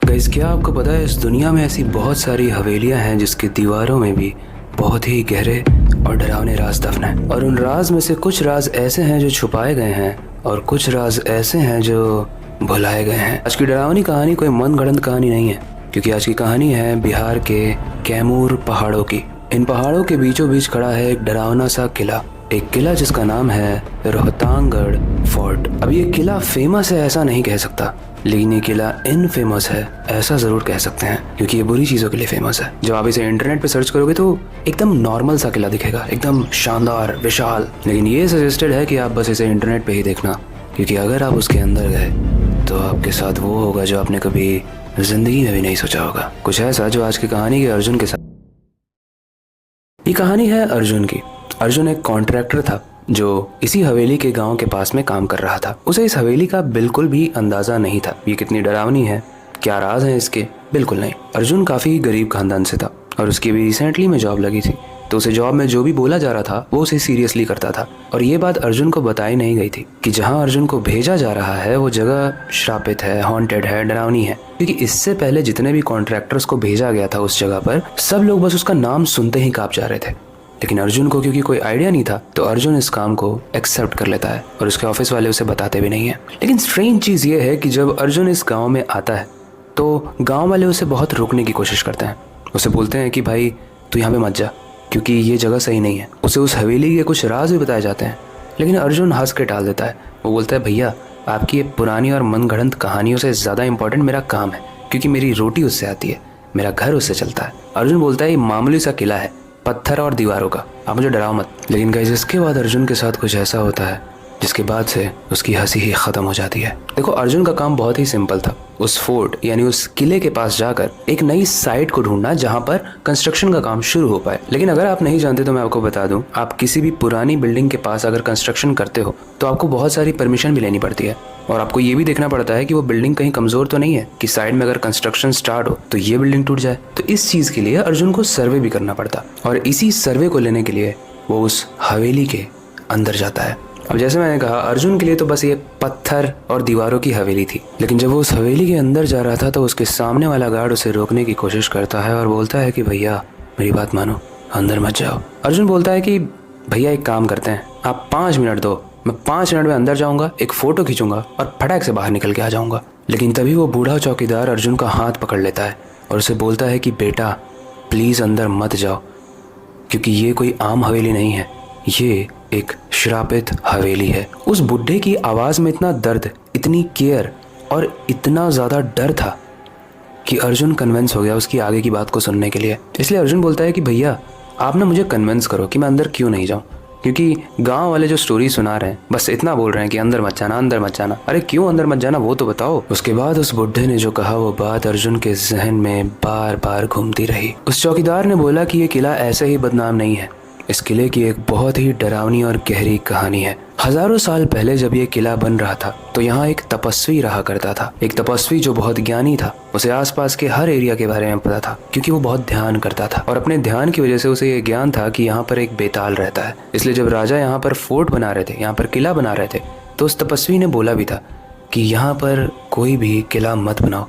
Guys, क्या आपको पता है इस दुनिया में ऐसी बहुत सारी हवेलियां हैं जिसकी दीवारों में भी बहुत ही गहरे और डरावने राज दफन हैं। और उन राज में से कुछ राज ऐसे हैं जो छुपाए गए हैं और कुछ राज ऐसे हैं जो भुलाए गए हैं। आज की डरावनी कहानी कोई मनगढ़ंत कहानी नहीं है, क्योंकि आज की कहानी है बिहार के कैमूर पहाड़ों की। इन पहाड़ों के बीचों बीच खड़ा है एक डरावना सा किला, एक किला जिसका नाम है रोहतांगगढ़ फोर्ट। अब ये किला फेमस है ऐसा नहीं कह सकता, लेकिन ये किला इनफेमस है ऐसा जरूर कह सकते हैं, क्योंकि ये बुरी चीजों के लिए फेमस है। जब आप इसे इंटरनेट पे सर्च करोगे तो एकदम नॉर्मल सा किला दिखेगा, एकदम शानदार विशाल। लेकिन ये सजेस्टेड है कि आप बस इसे इंटरनेट पे ही देखना, क्योंकि अगर आप उसके अंदर गए तो आपके साथ वो होगा जो आपने कभी जिंदगी में भी नहीं सोचा होगा। कुछ ऐसा जो आज की कहानी के अर्जुन के साथ। ये कहानी है अर्जुन की। अर्जुन एक कॉन्ट्रैक्टर था जो इसी हवेली के गांव के पास में काम कर रहा था। उसे इस हवेली का बिल्कुल भी अंदाजा नहीं था ये कितनी डरावनी है, क्या राज है इसके, बिल्कुल नहीं। अर्जुन काफी गरीब खानदान से था और उसकी भी रिसेंटली में जॉब लगी थी, तो उसे जॉब में जो भी बोला जा रहा था वो उसे सीरियसली करता था। और ये बात अर्जुन को बताई नहीं गई थी कि जहाँ अर्जुन को भेजा जा रहा है वो जगह श्रापित है, हॉन्टेड है, डरावनी है। क्योंकि इससे पहले जितने भी कॉन्ट्रैक्टर्स को भेजा गया था उस जगह पर, सब लोग बस उसका नाम सुनते ही कांप जा रहे थे। लेकिन अर्जुन को क्योंकि कोई आइडिया नहीं था, तो अर्जुन इस काम को एक्सेप्ट कर लेता है और उसके ऑफिस वाले उसे बताते भी नहीं है। लेकिन स्ट्रेंज चीज़ ये है कि जब अर्जुन इस गांव में आता है तो गांव वाले उसे बहुत रोकने की कोशिश करते हैं। उसे बोलते हैं कि भाई तू यहाँ पे मत जा, क्योंकि ये जगह सही नहीं है। उसे उस हवेली के कुछ राज भी बताए जाते हैं, लेकिन अर्जुन हंस के टाल देता है। वो बोलता है, भैया आपकी ये पुरानी और मनगढ़ंत कहानियों से ज़्यादा इंपॉर्टेंट मेरा काम है, क्योंकि मेरी रोटी उससे आती है, मेरा घर उससे चलता है। अर्जुन बोलता है, ये मामूली सा किला है, पत्थर और दीवारों का, आप मुझे डराओ मत। लेकिन गाइस, इसके बाद अर्जुन के साथ कुछ ऐसा होता है जिसके बाद से उसकी हंसी ही खत्म हो जाती है। देखो, अर्जुन का काम बहुत ही सिंपल था, उस फोर्ट यानी उस किले के पास जाकर एक नई साइट को ढूंढना जहां पर कंस्ट्रक्शन का काम शुरू हो पाए। लेकिन अगर आप नहीं जानते तो मैं आपको बता दूं, आप किसी भी पुरानी बिल्डिंग के पास अगर कंस्ट्रक्शन करते हो तो आपको बहुत सारी परमिशन भी लेनी पड़ती है, और आपको ये भी देखना पड़ता है कि वो बिल्डिंग कहीं कमजोर तो नहीं है कि साइड में अगर कंस्ट्रक्शन स्टार्ट हो तो ये बिल्डिंग टूट जाए। तो इस चीज के लिए अर्जुन को सर्वे भी करना पड़ता, और इसी सर्वे को लेने के लिए वो उस हवेली के अंदर जाता है। अब जैसे मैंने कहा, अर्जुन के लिए तो बस ये पत्थर और दीवारों की हवेली थी, लेकिन जब वो उस हवेली के अंदर जा रहा था तो उसके सामने वाला गार्ड उसे रोकने की कोशिश करता है और बोलता है कि भैया मेरी बात मानो, अंदर मत जाओ। अर्जुन बोलता है कि भैया एक काम करते हैं, आप 5 मिनट दो, मैं 5 मिनट में अंदर जाऊंगा, एक फोटो खींचूंगा और फटाक से बाहर निकल के आ जाऊंगा। लेकिन तभी वो बूढ़ा चौकीदार अर्जुन का हाथ पकड़ लेता है और उसे बोलता है कि बेटा प्लीज अंदर मत जाओ, क्योंकि ये कोई आम हवेली नहीं है, ये एक श्रापित हवेली है। उस बुढ़े की आवाज में इतना दर्द, इतनी केयर और इतना ज्यादा डर था कि अर्जुन कन्विंस हो गया उसकी आगे की बात को सुनने के लिए। इसलिए अर्जुन बोलता है कि भैया आप ना मुझे कन्विंस करो कि मैं अंदर क्यों नहीं जाऊं, क्योंकि गांव वाले जो स्टोरी सुना रहे हैं बस इतना बोल रहे हैं कि अंदर मत जाना, अंदर मत जाना। अरे क्यों अंदर मत जाना वो तो बताओ। उसके बाद उस बुढ़े ने जो कहा वो बात अर्जुन के जहन में बार बार घूमती रही। उस चौकीदार ने बोला कि ये किला ऐसे ही बदनाम नहीं है, इस किले की एक बहुत ही डरावनी और गहरी कहानी है। हजारों साल पहले जब ये किला बन रहा था तो यहाँ एक तपस्वी रहा करता था, एक तपस्वी जो बहुत ज्ञानी था। उसे आसपास के हर एरिया के बारे में पता था, क्योंकि वो बहुत ध्यान करता था, और अपने ध्यान की वजह से उसे ये ज्ञान था कि यहाँ पर एक बेताल रहता है। इसलिए जब राजा यहाँ पर फोर्ट बना रहे थे, यहाँ पर किला बना रहे थे, तो उस तपस्वी ने बोला भी था कि यहाँ पर कोई भी किला मत बनाओ,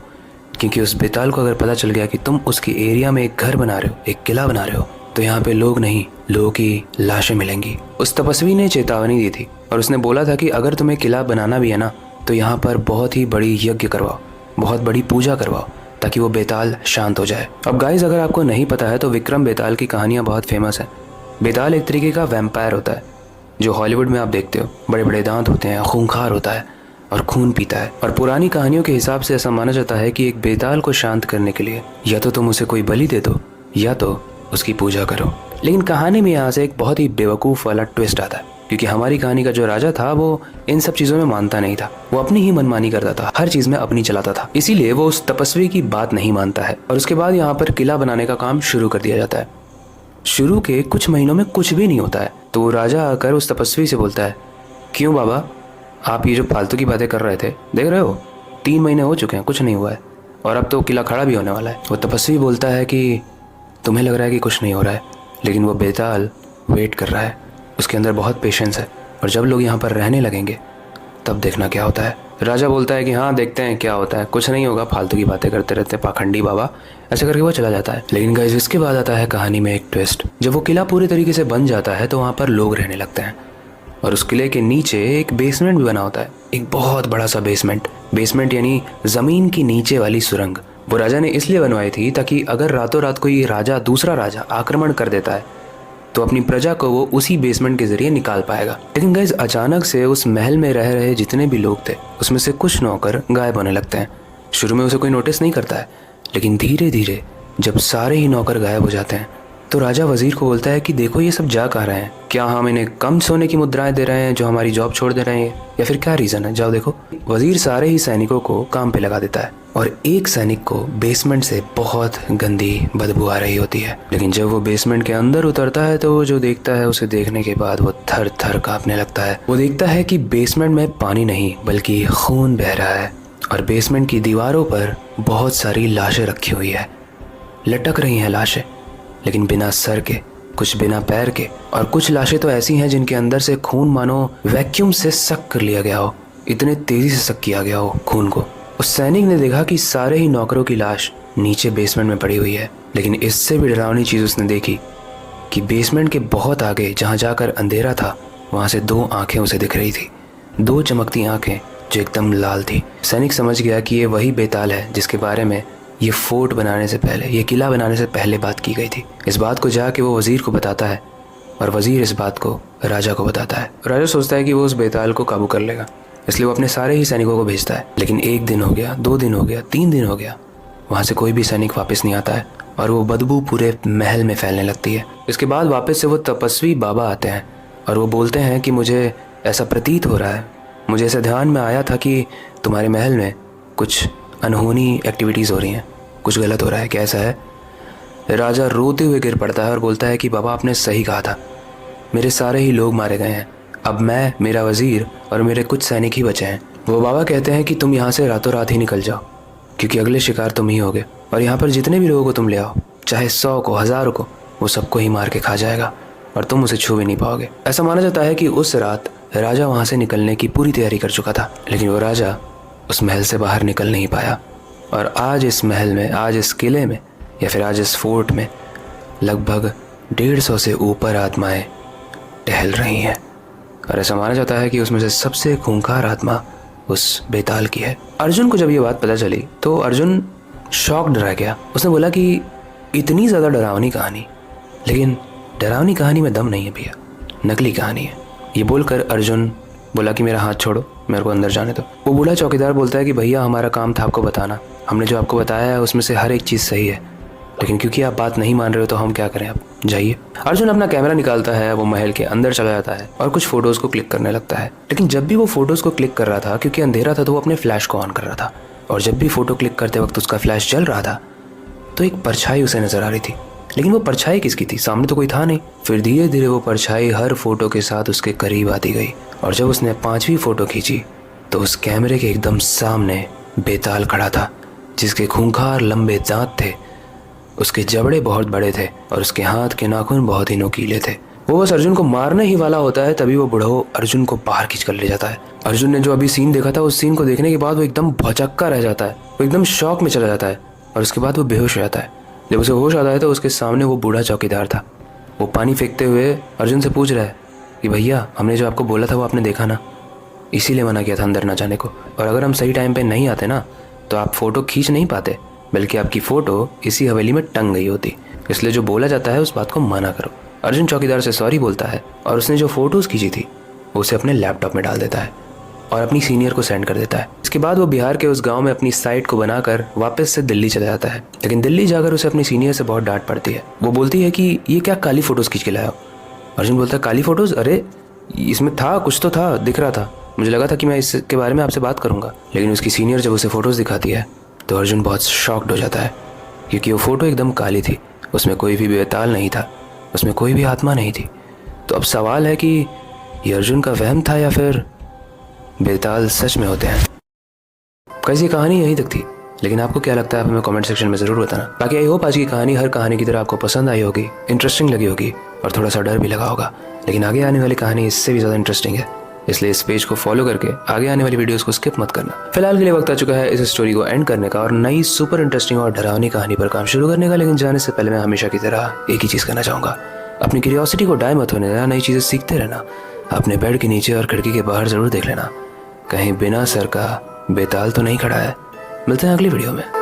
क्योंकि उस बेताल को अगर पता चल गया कि तुम उसके एरिया में एक घर बना रहे हो, एक किला बना रहे हो, तो यहाँ पे लोग नहीं, लोगों की लाशें मिलेंगी। उस तपस्वी ने चेतावनी दी थी और उसने बोला था कि अगर तुम्हें किला बनाना भी है ना, तो यहाँ पर बहुत ही बड़ी यज्ञ करवाओ, बहुत बड़ी पूजा करवाओ, ताकि वो बेताल शांत हो जाए। अब गाइस, अगर आपको नहीं पता है तो विक्रम बेताल की कहानियाँ बहुत फेमस है। बेताल एक तरीके का वैम्पायर होता है जो हॉलीवुड में आप देखते हो, बड़े बड़े दांत होते हैं, खूंखार होता है और खून पीता है। और पुरानी कहानियों के हिसाब से ऐसा माना जाता है कि एक बेताल को शांत करने के लिए या तो तुम उसे कोई बलि दे दो या तो उसकी पूजा करो। लेकिन कहानी में यहाँ से एक बहुत ही बेवकूफ़ वाला ट्विस्ट आता है, क्योंकि हमारी कहानी का जो राजा था वो इन सब चीज़ों में मानता नहीं था, वो अपनी ही मनमानी करता था, हर चीज़ में अपनी चलाता था। इसीलिए वो उस तपस्वी की बात नहीं मानता है और उसके बाद यहाँ पर किला बनाने का काम शुरू कर दिया जाता है। शुरू के कुछ महीनों में कुछ भी नहीं होता है, तो वो राजा आकर उस तपस्वी से बोलता है, क्यों बाबा आप ये जो फालतू की बातें कर रहे थे, देख रहे हो 3 महीने हो चुके हैं, कुछ नहीं हुआ है, और अब तो किला खड़ा भी होने वाला है। वो तपस्वी बोलता है कि तुम्हें लग रहा है कि कुछ नहीं हो रहा है, लेकिन वो बेताल वेट कर रहा है, उसके अंदर बहुत पेशेंस है, और जब लोग यहाँ पर रहने लगेंगे तब देखना क्या होता है। राजा बोलता है कि हाँ देखते हैं क्या होता है, कुछ नहीं होगा, फालतू की बातें करते रहते पाखंडी बाबा, ऐसा करके वो चला जाता है। लेकिन गाइस इसके बाद आता है कहानी में एक ट्विस्ट। जब वो किला पूरी तरीके से बन जाता है तो वहाँ पर लोग रहने लगते हैं और उस किले के नीचे एक बेसमेंट भी बना होता है, एक बहुत बड़ा सा बेसमेंट यानी जमीन की नीचे वाली सुरंग। वो राजा ने इसलिए बनवाई थी ताकि अगर रातों रात कोई दूसरा राजा आक्रमण कर देता है तो अपनी प्रजा को वो उसी बेसमेंट के जरिए निकाल पाएगा। लेकिन गाइस अचानक से उस महल में रह रहे जितने भी लोग थे उसमें से कुछ नौकर गायब होने लगते हैं। शुरू में उसे कोई नोटिस नहीं करता है, लेकिन धीरे धीरे जब सारे ही नौकर गायब हो जाते हैं तो राजा वजीर को बोलता है कि देखो ये सब जा कहाँ रहे हैं, क्या हम इन्हें कम सोने की मुद्राएं दे रहे हैं जो हमारी जॉब छोड़ दे रहे हैं, या फिर क्या रीज़न है, जाओ देखो। वजीर सारे ही सैनिकों को काम पे लगा देता है और एक सैनिक को बेसमेंट से बहुत गंदी बदबू आ रही होती है। लेकिन जब वो बेसमेंट के अंदर उतरता है तो वो जो देखता है उसे देखने के बाद वो थर थर कांपने लगता है। वो देखता है कि बेसमेंट में पानी नहीं बल्कि खून बह रहा है और बेसमेंट की दीवारों पर बहुत सारी लाशें रखी हुई है, लटक रही हैं लाशें, लेकिन बिना सर के, कुछ बिना पैर के, और कुछ लाशें तो ऐसी हैं जिनके अंदर से खून मानो वैक्यूम से सक कर लिया गया हो, इतने तेजी से सक किया गया हो खून को। उस सैनिक ने देखा कि सारे ही नौकरों की लाश नीचे बेसमेंट में पड़ी हुई है, लेकिन इससे भी डरावनी चीज़ उसने देखी कि बेसमेंट के बहुत आगे जहाँ जाकर अंधेरा था वहाँ से दो आंखें उसे दिख रही थी, दो चमकती आंखें जो एकदम लाल थी। सैनिक समझ गया कि ये वही बेताल है जिसके बारे में ये फोर्ट बनाने से पहले, ये किला बनाने से पहले बात की गई थी। इस बात को जाके वो वजीर को बताता है और वजीर इस बात को राजा को बताता है। राजा सोचता है कि वो उस बेताल को काबू कर लेगा, इसलिए वो अपने सारे ही सैनिकों को भेजता है। लेकिन 1 दिन हो गया, 2 दिन हो गया, 3 दिन हो गया, वहाँ से कोई भी सैनिक वापस नहीं आता है और वो बदबू पूरे महल में फैलने लगती है। इसके बाद वापस से वो तपस्वी बाबा आते हैं और वो बोलते हैं कि मुझे ऐसा प्रतीत हो रहा है, मुझे ऐसा ध्यान में आया था कि तुम्हारे महल में कुछ अनहोनी एक्टिविटीज़ हो रही हैं, कुछ गलत हो रहा है, क्या ऐसा है? राजा रोते हुए गिर पड़ता है और बोलता है कि बाबा आपने सही कहा था, मेरे सारे ही लोग मारे गए हैं, अब मैं, मेरा वजीर और मेरे कुछ सैनिक ही बचे हैं। वो बाबा कहते हैं कि तुम यहाँ से रातों रात ही निकल जाओ क्योंकि अगले शिकार तुम ही होगे और यहाँ पर जितने भी लोगों को तुम ले आओ, चाहे 100 को 1000 को, वो सबको ही मार के खा जाएगा और तुम उसे छू भी नहीं पाओगे। ऐसा माना जाता है कि उस रात राजा वहाँ से निकलने की पूरी तैयारी कर चुका था, लेकिन वो राजा उस महल से बाहर निकल नहीं पाया और आज इस महल में, आज इस किले में या फिर आज इस फोर्ट में लगभग 150 से ऊपर आत्माएं टहल रही हैं और ऐसा माना जाता है कि उसमें से सबसे खूंखार आत्मा उस बेताल की है। अर्जुन को जब ये बात पता चली तो अर्जुन शॉक्ड रह गया। उसने बोला कि इतनी ज़्यादा डरावनी कहानी, लेकिन डरावनी कहानी में दम नहीं है भैया, नकली कहानी है। ये बोलकर अर्जुन बोला कि मेरा हाथ छोड़ो, मेरे को अंदर जाने दो। वो बूढ़ा चौकीदार बोलता है कि भैया हमारा काम था आपको बताना, हमने जो आपको बताया है उसमें से हर एक चीज़ सही है, लेकिन क्योंकि आप बात नहीं मान रहे हो तो हम क्या करें, आप जाइए। अर्जुन अपना कैमरा निकालता है, वो महल के अंदर चला जाता है और कुछ फोटोज़ को क्लिक करने लगता है। लेकिन जब भी वो फोटोज़ को क्लिक कर रहा था, क्योंकि अंधेरा था तो वो अपने फ्लैश को ऑन कर रहा था, और जब भी फ़ोटो क्लिक करते वक्त उसका फ्लैश जल रहा था तो एक परछाई उसे नज़र आ रही थी। लेकिन वो परछाई किसकी थी, सामने तो कोई था नहीं। फिर धीरे धीरे वो परछाई हर फोटो के साथ उसके करीब आती गई और जब उसने 5वीं फोटो खींची तो उस कैमरे के एकदम सामने बेताल खड़ा था, जिसके खूंखार लंबे दांत थे, उसके जबड़े बहुत बड़े थे और उसके हाथ के नाखून बहुत ही नुकीले थे। वो बस अर्जुन को मारने ही वाला होता है, तभी वो बुढ़ो अर्जुन को बाहर खींच कर ले जाता है। अर्जुन ने जो अभी सीन देखा था, उस सीन को देखने के बाद वो एकदम भौचक्का रह जाता है, वो एकदम शॉक में चला जाता है और उसके बाद वो बेहोश हो जाता है। जब उसे होश आता है तो उसके सामने वो बूढ़ा चौकीदार था। वो पानी फेंकते हुए अर्जुन से पूछ रहा है कि भैया हमने जो आपको बोला था वो आपने देखा ना, इसीलिए मना किया था अंदर ना जाने को, और अगर हम सही टाइम पे नहीं आते ना तो आप फ़ोटो खींच नहीं पाते, बल्कि आपकी फ़ोटो इसी हवेली में टंग गई होती, इसलिए जो बोला जाता है उस बात को माना करो। अर्जुन चौकीदार से सॉरी बोलता है और उसने जो फ़ोटोज़ खींची थी वो उसे अपने लैपटॉप में डाल देता है और अपनी सीनियर को सेंड कर देता है। इसके बाद वो बिहार के उस गांव में अपनी साइट को बनाकर वापस से दिल्ली चला जाता है। लेकिन दिल्ली जाकर उसे अपनी सीनियर से बहुत डांट पड़ती है। वो बोलती है कि ये क्या काली फ़ोटोज़ खींच के लाया हो। अर्जुन बोलता है काली फ़ोटोज़, अरे इसमें था, कुछ तो था, दिख रहा था, मुझे लगा था कि मैं इसके बारे में आपसे बात करूँगा। लेकिन उसकी सीनियर जब उसे फ़ोटोज़ दिखाती है तो अर्जुन बहुत शॉक्ड हो जाता है, क्योंकि वो फ़ोटो एकदम काली थी, उसमें कोई भी बेताल नहीं था, उसमें कोई भी आत्मा नहीं थी। तो अब सवाल है कि ये अर्जुन का वहम था या फिर बेताल सच में होते हैं। कैसी कहानी यहीं तक थी, लेकिन आपको क्या लगता है आप हमें कमेंट सेक्शन में ज़रूर बताना। बाकी आई होप आज की कहानी हर कहानी की तरह आपको पसंद आई होगी, इंटरेस्टिंग लगी होगी और थोड़ा सा डर भी लगा होगा। लेकिन आगे आने वाली कहानी इससे भी ज़्यादा इंटरेस्टिंग है, इसलिए इस पेज को फॉलो करके आगे आने वाली वीडियोस को स्किप मत करना। फिलहाल के लिए वक्त आ चुका है इस स्टोरी को एंड करने का और नई सुपर इंटरेस्टिंग और डरावनी कहानी पर काम शुरू करने का। लेकिन जाने से पहले मैं हमेशा की तरह एक ही चीज़ करना चाहूँगा, अपनी क्यूरियोसिटी को डाय मत होने देना, नई चीज़ें सीखते रहना। अपने बेड के नीचे और खिड़की के बाहर ज़रूर देख लेना, कहीं बिना सर का बेताल तो नहीं खड़ा है। मिलते हैं अगली वीडियो में।